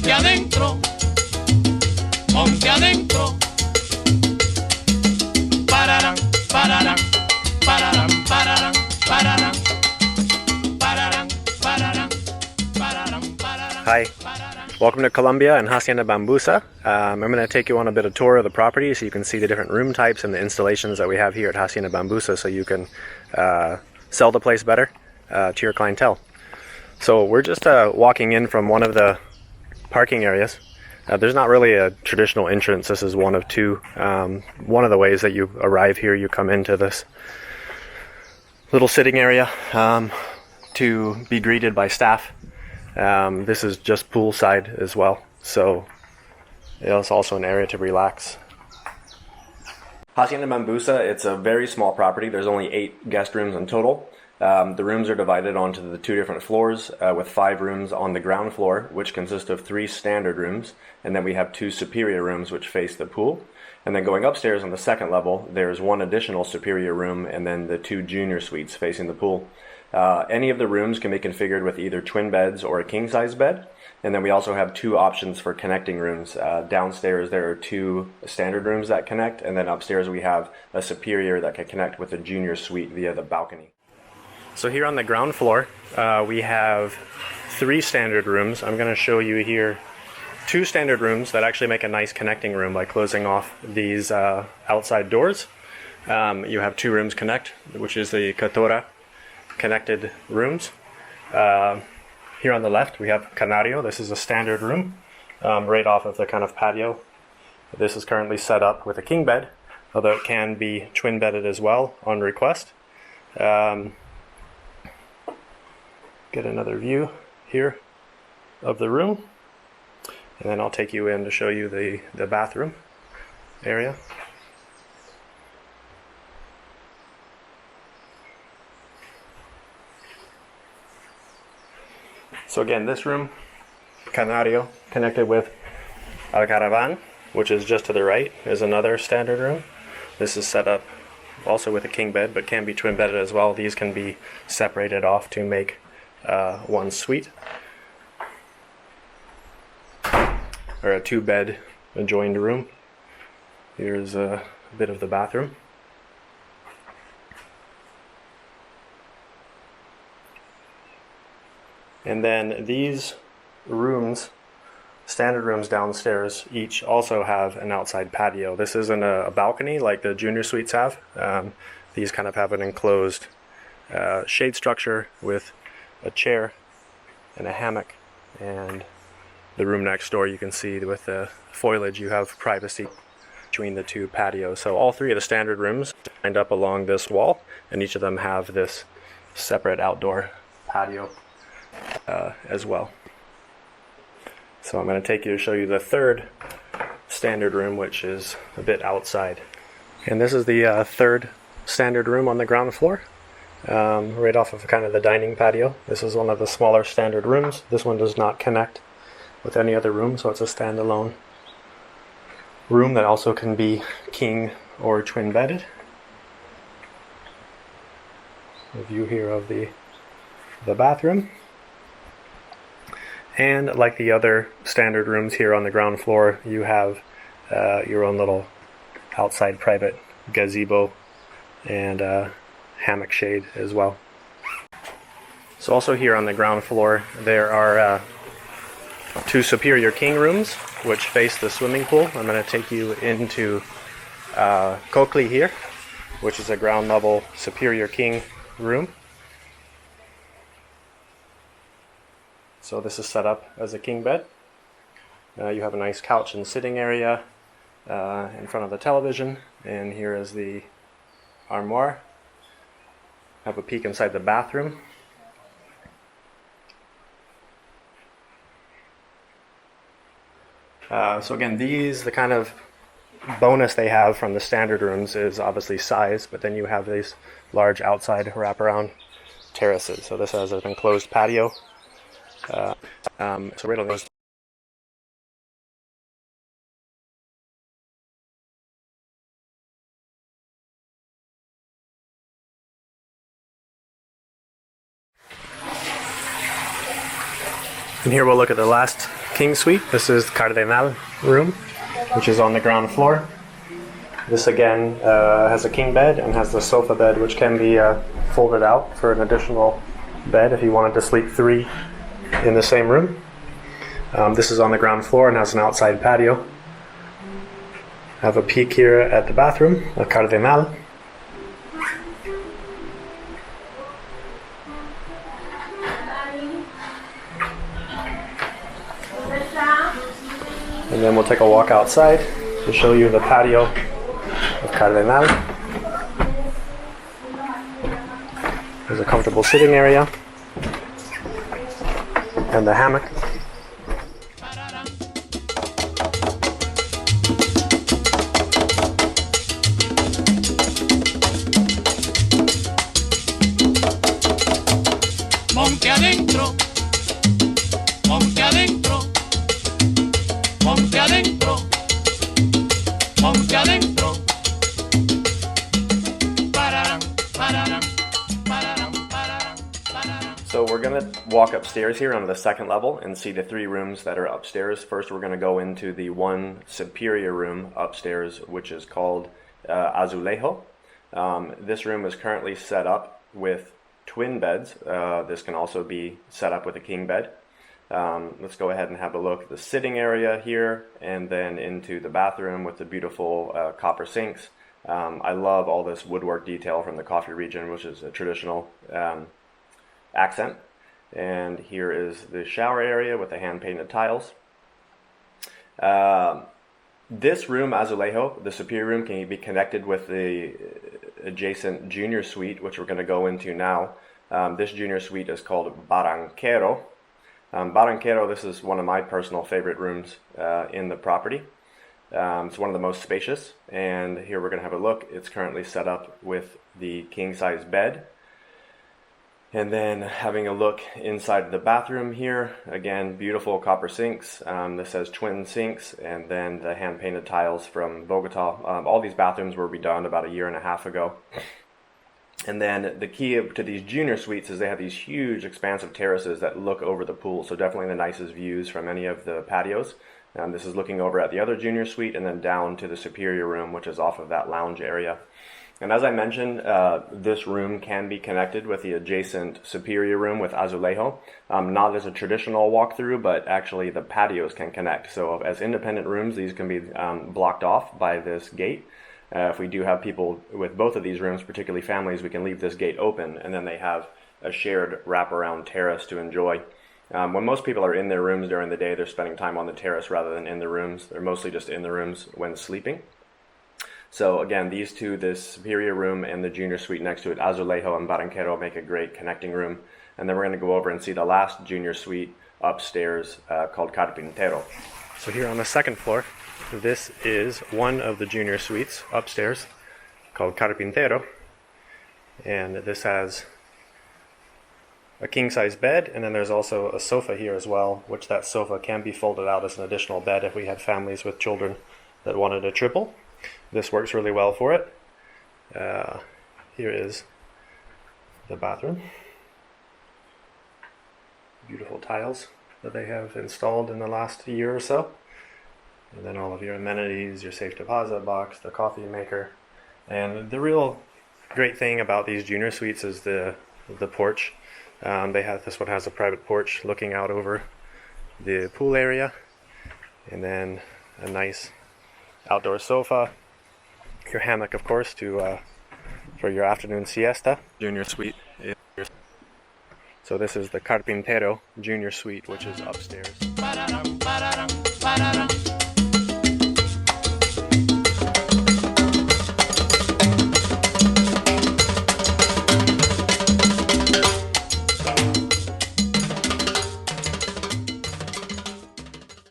monte adentro, monte adentro. Pararán, pararán, pararán, pararán, pararán, pararán, pararán, pararán, pararán. Hi, welcome to Colombia and Hacienda Bambusa. I'm going to take you on a bit of tour of the property so you can see the different room types and the installations that we have here at Hacienda Bambusa so you can sell the place better to your clientele. So we're just walking in from one of the parking areas. There's not really a traditional entrance. This is one of two. One of the ways that you arrive here, you come into this little sitting area to be greeted by staff. This is just poolside as well, so it's also an area to relax. Hacienda Bambusa, it's a very small property. There's only 8 guest rooms in total. The rooms are divided onto the 2 different floors with 5 rooms on the ground floor, which consist of 3 standard rooms, and then we have 2 superior rooms which face the pool. And then going upstairs on the 2nd level, there's 1 additional superior room and then the 2 junior suites facing the pool. Any of the rooms can be configured with either twin beds or a king-size bed. And then we also have 2 options for connecting rooms. Downstairs there are 2 standard rooms that connect, and then upstairs we have a superior that can connect with a junior suite via the balcony. So here on the ground floor, we have 3 standard rooms. I'm going to show you here 2 standard rooms that actually make a nice connecting room by closing off these outside doors. You have 2 rooms connect, which is the Catora connected rooms. Here on the left we have Canario. This is a standard room right off of the kind of patio. This is currently set up with a king bed, although it can be twin bedded as well on request. Get another view here of the room, and then I'll take you in to show you the bathroom area. So again, this room, Canario, connected with El Caravan, which is just to the right, is another standard room. This is set up also with a king bed, but can be twin bedded as well. These can be separated off to make one suite, or a 2-bed adjoined room. Here's a bit of the bathroom. And then these rooms, standard rooms downstairs, each also have an outside patio. This isn't a balcony like the junior suites have. These kind of have an enclosed shade structure with a chair and a hammock, and the room next door you can see with the foliage you have privacy between the 2 patios. So all 3 of the standard rooms lined up along this wall, and each of them have this separate outdoor patio as well. So I'm going to take you to show you the 3rd standard room, which is a bit outside. And this is the 3rd standard room on the ground floor. Right off of kind of the dining patio. This is one of the smaller standard rooms. This one does not connect with any other room, so it's a standalone room that also can be king or twin bedded. A view here of the bathroom. And like the other standard rooms here on the ground floor, you have your own little outside private gazebo and hammock shade as well. So also here on the ground floor there are 2 superior king rooms which face the swimming pool. I'm going to take you into Cocli here, which is a ground level superior king room. So this is set up as a king bed. You have a nice couch and sitting area in front of the television, and here is the armoire. Have a peek inside the bathroom. So again, the kind of bonus they have from the standard rooms is obviously size, but then you have these large outside wraparound terraces. So this has an enclosed patio. So right on those. And here we'll look at the last king suite. This is the Cardenal room, which is on the ground floor. This again has a king bed and has the sofa bed, which can be folded out for an additional bed if you wanted to sleep 3 in the same room. This is on the ground floor and has an outside patio. Have a peek here at the bathroom, a Cardenal. And then we'll take a walk outside to show you the patio of Cardenal. There's a comfortable sitting area and the hammock. Monte adentro, monte adentro, monte adentro, monte adentro. Pararam, pararam, pararam, pararam, pararam. So we're going to walk upstairs here onto the second level and see the 3 rooms that are upstairs. First, we're going to go into the one superior room upstairs, which is called Azulejo. This room is currently set up with twin beds. This can also be set up with a king bed. Let's go ahead and have a look at the sitting area here and then into the bathroom with the beautiful copper sinks. I love all this woodwork detail from the coffee region, which is a traditional accent. And here is the shower area with the hand-painted tiles. This room, Azulejo, the superior room, can be connected with the adjacent junior suite, which we're going to go into now. This junior suite is called Barranquero. Barranquero, this is one of my personal favorite rooms in the property. It's one of the most spacious, and here we're going to have a look. It's currently set up with the king-size bed. And then having a look inside the bathroom here, again, beautiful copper sinks. This has twin sinks, and then the hand-painted tiles from Bogota. All these bathrooms were redone about 1.5 years ago. And then the key to these junior suites is they have these huge expansive terraces that look over the pool, so definitely the nicest views from any of the patios. This is looking over at the other junior suite and then down to the superior room, which is off of that lounge area. And as I mentioned, this room can be connected with the adjacent superior room with Azulejo. Not as a traditional walkthrough, but actually the patios can connect. So as independent rooms, these can be blocked off by this gate. If we do have people with both of these rooms, particularly families, we can leave this gate open, and then they have a shared wraparound terrace to enjoy. When most people are in their rooms during the day, they're spending time on the terrace rather than in the rooms. They're mostly just in the rooms when sleeping. So again, these two, this superior room and the junior suite next to it, Azulejo and Barranquero, make a great connecting room. And then we're going to go over and see the last junior suite upstairs called Carpintero. So here on the second floor, this is one of the junior suites upstairs called Carpintero. And this has a king-size bed, and then there's also a sofa here as well, which that sofa can be folded out as an additional bed if we had families with children that wanted a triple. This works really well for it. Here is the bathroom. Beautiful tiles that they have installed in the last year or so. And then all of your amenities, your safe deposit box, the coffee maker. And the real great thing about these junior suites is the porch. This one has a private porch looking out over the pool area. And then a nice outdoor sofa. Your hammock, of course, for your afternoon siesta. Junior suite. So this is the Carpintero Junior Suite, which is upstairs. Pararam, pararam, pararam.